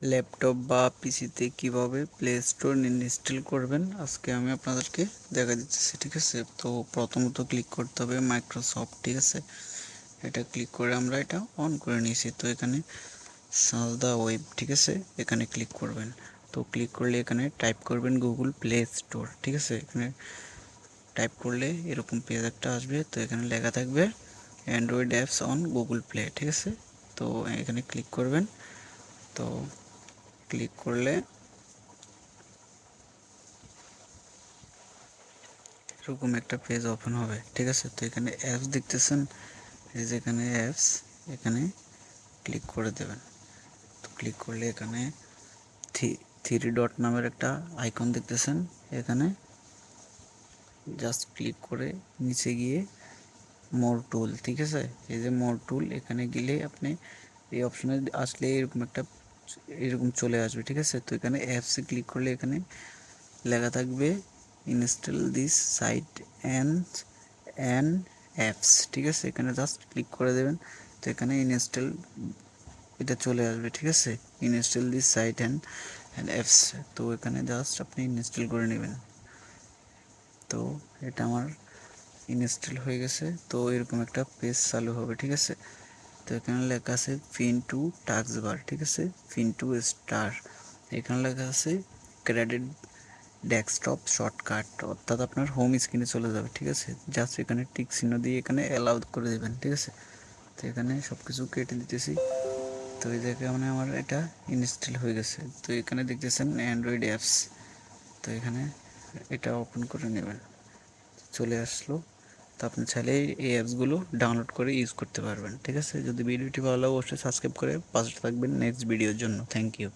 Laptop বা পিসিতে কিভাবে প্লে স্টোর ইনস্টল করবেন আজকে আমি আপনাদেরকে দেখা দিচ্ছি। ঠিক আছে, তো প্রথমত ক্লিক করতে হবে মাইক্রোসফট। ঠিক আছে, এটা ক্লিক করে আমরা এটা অন করে নিয়েছি। তো এখানে সার্চ দ্য ওয়েব, ঠিক আছে, এখানে ক্লিক করবেন। তো ক্লিক করলে এখানে টাইপ করবেন গুগল প্লে স্টোর। ঠিক আছে, এখানে টাইপ করলে এরকম পেজ একটা আসবে। তো এখানে লেখা থাকবে Android apps on Google play. ঠিক আছে, তো এখানে ক্লিক করবেন। তো ক্লিক করলে এরকম একটা পেজ ওপেন হবে। ঠিক আছে, তো এখানে অ্যাপস দেখতেছেন, এই যে এখানে অ্যাপস, এখানে ক্লিক করে দেবেন। তো ক্লিক করলে এখানে থ্রি ডট নামের একটা আইকন দেখতেছেন, এখানে জাস্ট ক্লিক করে নিচে গিয়ে মোর টুল, ঠিক আছে, এই যে মোর টুল, এখানে গেলে আপনি এই অপশনে আসলে এরকম চলে আসবে। ঠিক আছে, তো এখানে অ্যাপসে ক্লিক করলে এখানে লেখা থাকবে install this site and apps. ঠিক আছে, এখানে জাস্ট ক্লিক করে দেবেন। তো এখানে ইনস্টল এটা চলে আসবে। ঠিক আছে, install this site and apps, তো এখানে জাস্ট আপনি ইনস্টল করে নেবেন। তো এটা আমার ইনস্টল হয়ে গেছে। তো এরকম একটা পেজ চালু হবে। ঠিক আছে, তো এখানে লেখা আছে পিন টু টাস্ক বার। ঠিক আছে, পিন টু স্টার, এখানে লেখা আছে ক্রেডিট ডেস্কটপ শর্টকাট, অর্থাৎ আপনার হোম স্ক্রিনে চলে যাবে। ঠিক আছে, জাস্ট এখানে টিক চিহ্ন দিয়ে এখানে অ্যালাউ করে দেবেন। ঠিক আছে, তো এখানে সব কিছু কেটে দিতেছি। তো এই জায়গায় মানে আমার এটা ইনস্টল হয়ে গেছে। তো এখানে দেখতেছেন অ্যান্ড্রয়েড অ্যাপস, তো এখানে এটা ওপেন করে নেবেন, চলে আসলো। তো আপনি চাইলে এই অ্যাপসগুলো ডাউনলোড করে ইউজ করতে পারবেন। ঠিক আছে, যদি ভিডিওটি ভালো লাগে অবশ্যই সাবস্ক্রাইব করে পাশে থাকবেন নেক্সট ভিডিওর জন্য। Thank you.